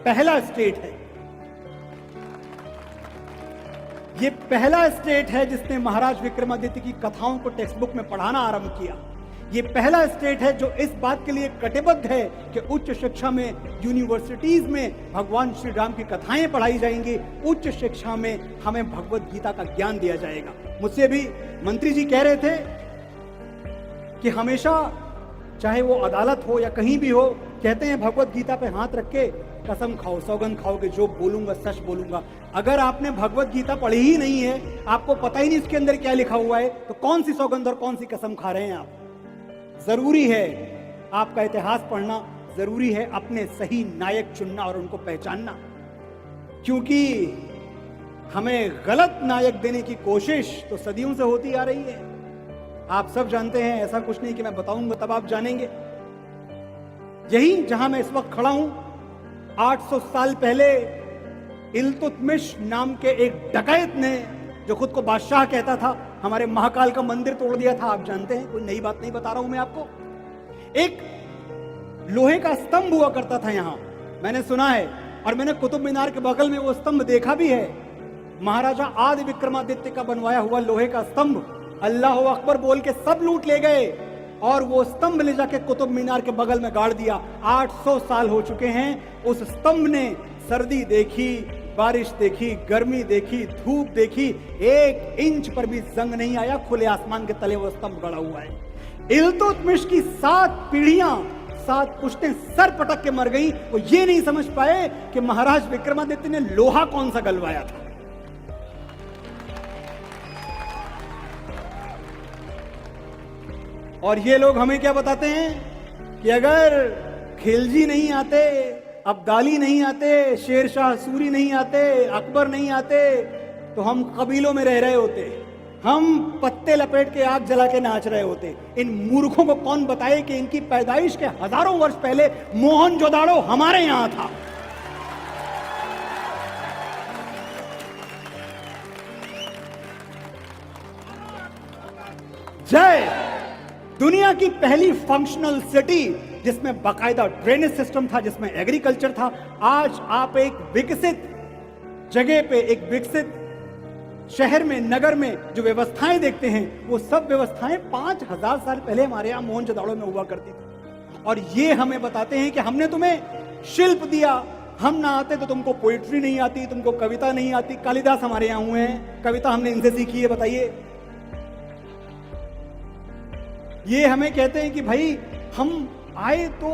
पहला स्टेट है, ये पहला स्टेट है जिसने महाराज विक्रमादित्य की कथाओं को टेक्स्ट बुक में पढ़ाना आरंभ किया। ये पहला स्टेट है जो इस बात के लिए कटिबद्ध है कि उच्च शिक्षा में, यूनिवर्सिटीज में भगवान श्री राम की कथाएं पढ़ाई जाएंगी, उच्च शिक्षा में हमें भगवत गीता का ज्ञान दिया जाएगा। मुझसे भी मंत्री जी कह रहे थे कि हमेशा चाहे वो अदालत हो या कहीं भी हो, कहते हैं भगवत गीता पे हाथ रख के कसम खाओ, सौगंध खाओ कि जो बोलूंगा सच बोलूंगा। अगर आपने भगवत गीता पढ़ी ही नहीं है, आपको पता ही नहीं इसके अंदर क्या लिखा हुआ है, तो कौन सी सौगंध और कौन सी कसम खा रहे हैं आप? जरूरी है आपका इतिहास पढ़ना, जरूरी है अपने सही नायक चुनना और उनको पहचानना, क्योंकि हमें गलत नायक देने की कोशिश तो सदियों से होती आ रही है। आप सब जानते हैं, ऐसा कुछ नहीं कि मैं बताऊंगा तब आप जानेंगे। यही जहां मैं इस वक्त खड़ा हूं, 800 साल पहले इल्तुतमिश नाम के एक डकैत ने, जो खुद को बादशाह कहता था, हमारे महाकाल का मंदिर तोड़ दिया था। आप जानते हैं, कोई नई बात नहीं बता रहा हूं मैं आपको। एक लोहे का स्तंभ हुआ करता था यहां, मैंने सुना है, और मैंने कुतुब मीनार के बगल में वो स्तंभ देखा भी है। महाराजा आदि विक्रमादित्य का बनवाया हुआ लोहे का स्तंभ अल्लाह अकबर बोल के सब लूट ले गए, और वो स्तंभ ले जाके कुतुब मीनार के बगल में गाड़ दिया। 800 साल हो चुके हैं, उस स्तंभ ने सर्दी देखी, बारिश देखी, गर्मी देखी, धूप देखी, 1 इंच पर भी जंग नहीं आया। खुले आसमान के तले वो स्तंभ गड़ा हुआ है। इल्तुतमिश की 7 पीढ़ियां, 7 पुश्तें सर पटक के मर गई। वो ये नहीं समझ पाए कि महाराज विक्रमादित्य ने लोहा कौन सा गलवाया था। और ये लोग हमें क्या बताते हैं कि अगर खिलजी नहीं आते, अब्दाली नहीं आते, शेरशाह सूरी नहीं आते, अकबर नहीं आते, तो हम कबीलों में रह रहे होते, हम पत्ते लपेट के आग जला के नाच रहे होते। इन मूर्खों को कौन बताए कि इनकी पैदाइश के हजारों वर्ष पहले मोहनजोदाड़ो हमारे यहां था। जय दुनिया की पहली फंक्शनल सिटी, जिसमें बाकायदा ड्रेनेज सिस्टम था, जिसमें एग्रीकल्चर था। आज आप एक विकसित जगह पे, एक विकसित शहर में, नगर में जो व्यवस्थाएं देखते हैं, वो सब व्यवस्थाएं 5000 साल पहले हमारे यहां मोहनजोदाड़ो में हुआ करती थी। और ये हमें बताते हैं कि हमने तुम्हें शिल्प दिया, हम ना आते तो तुमको पोइट्री नहीं आती, तुमको कविता नहीं आती। कालिदास हमारे यहां हुए हैं, कविता हमने इनसे सीखी है, बताइए। ये हमें कहते हैं कि भाई हम आए तो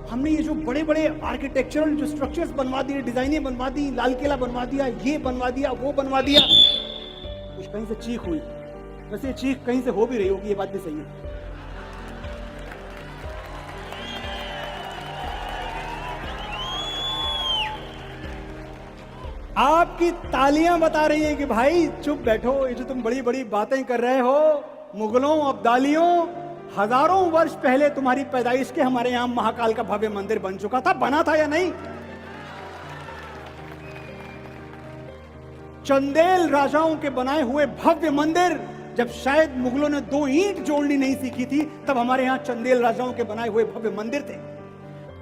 हमने ये जो बड़े बड़े आर्किटेक्चरल जो स्ट्रक्चर्स बनवा दिए, डिजाइनें बनवा दी, लाल किला बनवा दिया, ये बनवा दिया, वो बनवा दिया। कुछ कहीं से चीख हुई, वैसे चीख कहीं से हो भी रही होगी, ये बात भी सही है। आपकी तालियां बता रही है कि भाई चुप बैठो, ये जो तुम बड़ी बड़ी बातें कर रहे हो, मुगलों, अब्दालियों, हजारों वर्ष पहले तुम्हारी पैदाइश के हमारे यहां महाकाल का भव्य मंदिर बन चुका था। बना था या नहीं? चंदेल राजाओं के बनाए हुए भव्य मंदिर, जब शायद मुगलों ने 2 ईंट जोड़नी नहीं सीखी थी, तब हमारे यहां चंदेल राजाओं के बनाए हुए भव्य मंदिर थे।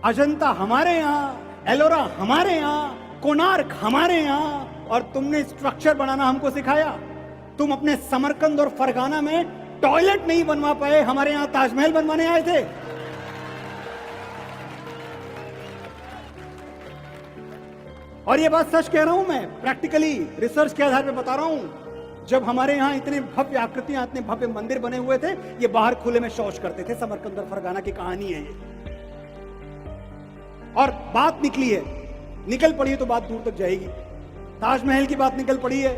अजंता हमारे यहां, एलोरा हमारे यहां, कोणार्क हमारे यहां, और तुमने स्ट्रक्चर बनाना हमको सिखाया। तुम अपने समरकंद और फरगाना में टॉयलेट नहीं बनवा पाए, हमारे यहां ताजमहल बनवाने आए थे। और ये बात सच कह रहा हूं मैं, प्रैक्टिकली रिसर्च के आधार पे बता रहा हूं। जब हमारे यहां इतने भव्य आकृतियां, इतने भव्य मंदिर बने हुए थे, ये बाहर खुले में शौच करते थे। समरकंद और फरगाना की कहानी है ये, और बात निकली है, निकल पड़ी है तो बात दूर तक जाएगी। ताजमहल की बात निकल पड़ी है।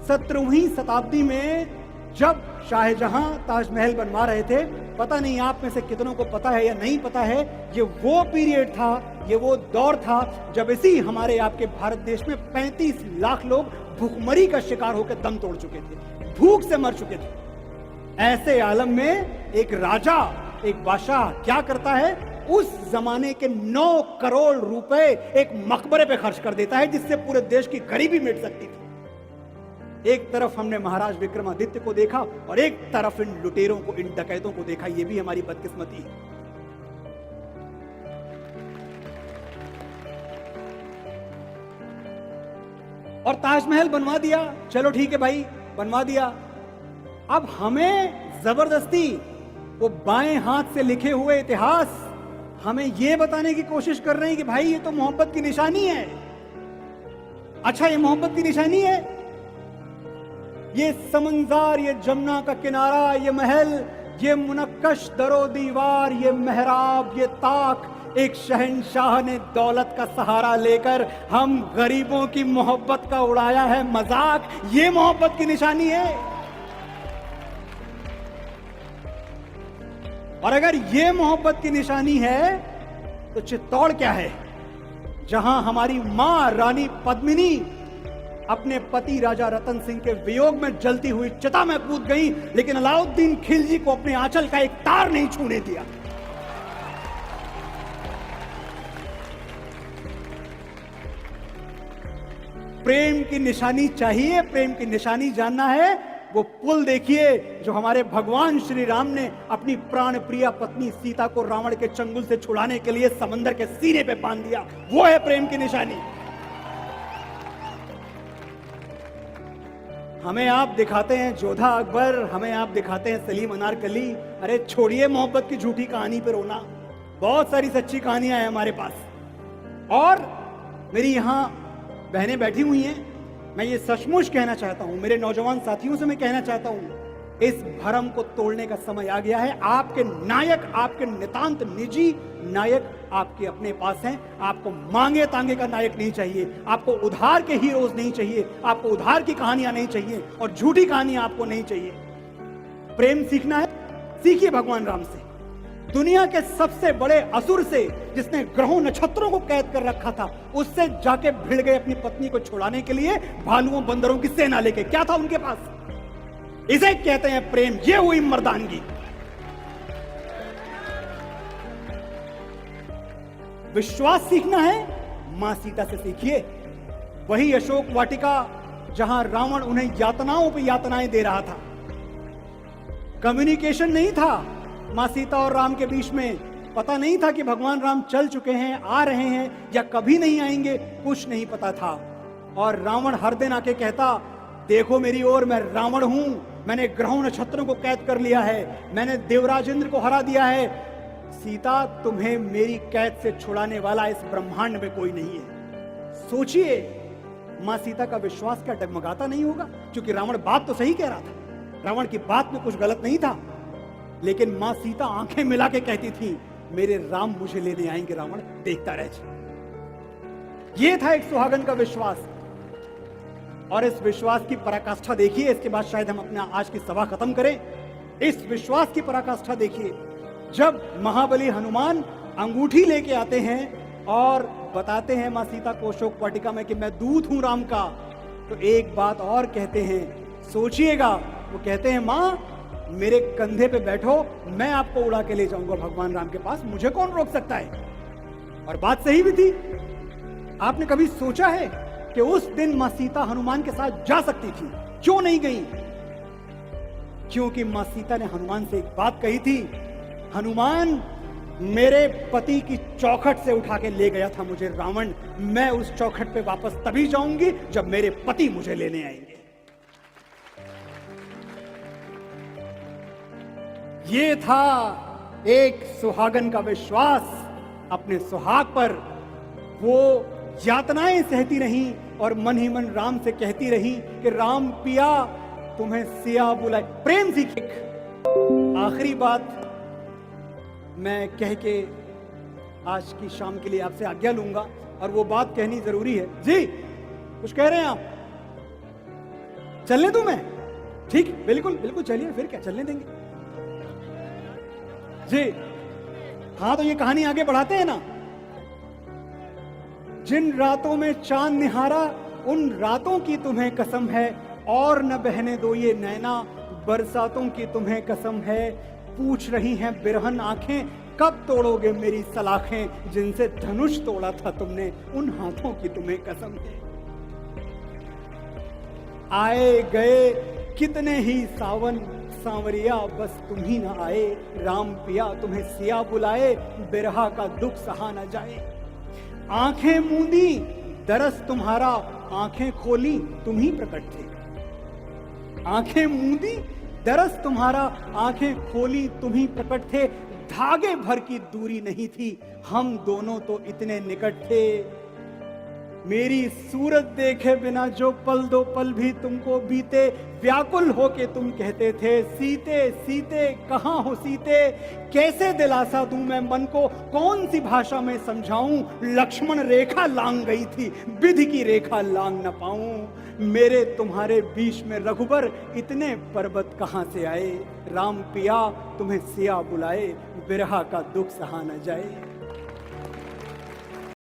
17वीं शताब्दी में जब शाहजहां ताजमहल बनवा रहे थे, पता नहीं आप में से कितनों को पता है या नहीं पता है, ये वो पीरियड था, ये वो दौर था जब इसी हमारे आपके भारत देश में 35 लाख लोग भूखमरी का शिकार होकर दम तोड़ चुके थे, भूख से मर चुके थे। ऐसे आलम में एक राजा, एक बादशाह क्या करता है, उस जमाने के 9 करोड़ रुपए एक मकबरे पे खर्च कर देता है, जिससे पूरे देश की गरीबी मिट सकती थी। एक तरफ हमने महाराज विक्रमादित्य को देखा और एक तरफ इन लुटेरों को, इन डकैतों को देखा। ये भी हमारी बदकिस्मती है। और ताजमहल बनवा दिया, चलो ठीक है भाई बनवा दिया। अब हमें जबरदस्ती वो बाएं हाथ से लिखे हुए इतिहास हमें ये बताने की कोशिश कर रहे हैं कि भाई ये तो मोहब्बत की निशानी है। अच्छा ये मोहब्बत की निशानी है, ये समंदर, ये जमुना का किनारा, ये महल, ये मुनक्कश दरो दीवार, ये मेहराब, ये ताक, एक शहंशाह ने दौलत का सहारा लेकर हम गरीबों की मोहब्बत का उड़ाया है मजाक, ये मोहब्बत की निशानी है। और अगर ये मोहब्बत की निशानी है तो चित्तौड़ क्या है, जहां हमारी मां रानी पद्मिनी अपने पति राजा रतन सिंह के वियोग में जलती हुई चिता में कूद गई, लेकिन अलाउद्दीन खिलजी को अपने आंचल का एक तार नहीं छूने दिया। प्रेम की निशानी चाहिए, प्रेम की निशानी जानना है, वो पुल देखिए जो हमारे भगवान श्री राम ने अपनी प्राण प्रिया पत्नी सीता को रावण के चंगुल से छुड़ाने के लिए समंदर के सीने पे बांध दिया, वो है प्रेम की निशानी। हमें आप दिखाते हैं जोधा अकबर, हमें आप दिखाते हैं सलीम अनारकली, अरे छोड़िए मोहब्बत की झूठी कहानी पे रोना, बहुत सारी सच्ची कहानियां हैं हमारे पास। और मेरी यहां बहनें बैठी हुई हैं, मैं ये सचमुच कहना चाहता हूं, मेरे नौजवान साथियों से मैं कहना चाहता हूं, इस भरम को तोड़ने का समय आ गया है। आपके नायक, आपके नितांत निजी नायक आपके अपने पास हैं। आपको मांगे तांगे का नायक नहीं चाहिए, आपको उधार के हीरोज नहीं चाहिए, आपको उधार की कहानियां नहीं चाहिए और झूठी कहानियां आपको नहीं चाहिए। प्रेम सीखना है, सीखिए भगवान राम से, दुनिया के सबसे बड़े असुर से, जिसने ग्रहों नक्षत्रों को कैद कर रखा था, उससे जाके भिड़ गए अपनी पत्नी को छुड़ाने के लिए भालुओं बंदरों की सेना लेके। क्या था उनके पास? इसे कहते हैं प्रेम, ये हुई मर्दानगी। विश्वास सीखना है, मां सीता से सीखिए। वही अशोक वाटिका जहां रावण उन्हें यातनाओं पे यातनाएं दे रहा था, कम्युनिकेशन नहीं था मां सीता और राम के बीच में, पता नहीं था कि भगवान राम चल चुके हैं, आ रहे हैं या कभी नहीं आएंगे, कुछ नहीं पता था। और रावण हर दिन आके कहता, देखो मेरी ओर, मैं रावण हूं, मैंने ग्रहों नक्षत्रों को कैद कर लिया है, मैंने देवराज इंद्र को हरा दिया है। सीता, तुम्हें मेरी कैद से छुड़ाने वाला इस ब्रह्मांड में कोई नहीं है। सोचिए, मां सीता का विश्वास क्या डगमगाता नहीं होगा? क्योंकि रावण बात तो सही कह रहा था, रावण की बात में कुछ गलत नहीं था, लेकिन मां सीता आंखें मिला के कहती थी, मेरे राम मुझे लेने आएंगे रावण, देखता रह जा। यह था एक सुहागन का विश्वास। और इस विश्वास की पराकाष्ठा देखिए, इसके बाद शायद हम अपना आज की सभा खत्म करें। इस विश्वास की पराकाष्ठा देखिए, जब महाबली हनुमान अंगूठी लेके आते हैं और बताते हैं मां सीता को अशोक वाटिका में कि मैं दूत हूं राम का, तो एक बात और कहते हैं, सोचिएगा, वो कहते हैं, मां मेरे कंधे पे बैठो, मैं आपको उड़ा के ले जाऊंगा भगवान राम के पास, मुझे कौन रोक सकता है। और बात सही भी थी। आपने कभी सोचा है कि उस दिन मां सीता हनुमान के साथ जा सकती थी, क्यों नहीं गई? क्योंकि मां सीता ने हनुमान से एक बात कही थी, हनुमान, मेरे पति की चौखट से उठा के ले गया था मुझे रावण, मैं उस चौखट पे वापस तभी जाऊंगी जब मेरे पति मुझे लेने आएंगे। ये था एक सुहागन का विश्वास अपने सुहाग पर। वो यातनाएं सहती रही और मन ही मन राम से कहती रही कि राम पिया, तुम्हें सिया बुलाए। प्रेम सीखे। आखिरी बात मैं कह के आज की शाम के लिए आपसे आज्ञा लूंगा, और वो बात कहनी जरूरी है। जी कुछ कह रहे हैं आप? चलने दूं मैं? ठीक, बिल्कुल बिल्कुल, चलिए, फिर क्या, चलने देंगे जी। हाँ, तो ये कहानी आगे बढ़ाते हैं ना। जिन रातों में चांद निहारा, उन रातों की तुम्हें कसम है, और न बहने दो ये नैना, बरसातों की तुम्हें कसम है। पूछ रही हैं बिरहन आंखें, कब तोड़ोगे मेरी सलाखें, जिनसे धनुष तोड़ा था तुमने, उन हाथों की तुम्हें कसम है। आए गए कितने ही सावन, सांवरिया बस तुम ही ना आए। राम पिया तुम्हें सिया बुलाए, बिरहा का दुख सहा न जाए। आंखें मूंदी दरस तुम्हारा आंखें खोली तुम ही प्रकट थे। आंखें मूंदी दरस तुम्हारा आंखें खोली तुम ही प्रकट थे। धागे भर की दूरी नहीं थी, हम दोनों तो इतने निकट थे। मेरी सूरत देखे बिना जो पल दो पल भी तुमको बीते, व्याकुल होके तुम कहते थे सीते सीते कहाँ हो सीते। कैसे दिलासा दूं मैं मन को, कौन सी भाषा में समझाऊं। लक्ष्मण रेखा लांग गई थी, विधि की रेखा लांग न पाऊं। मेरे तुम्हारे बीच में रघुबर इतने पर्वत कहाँ से आए। राम पिया तुम्हें सिया बुलाए, बिरहा का दुख सहा न जाए।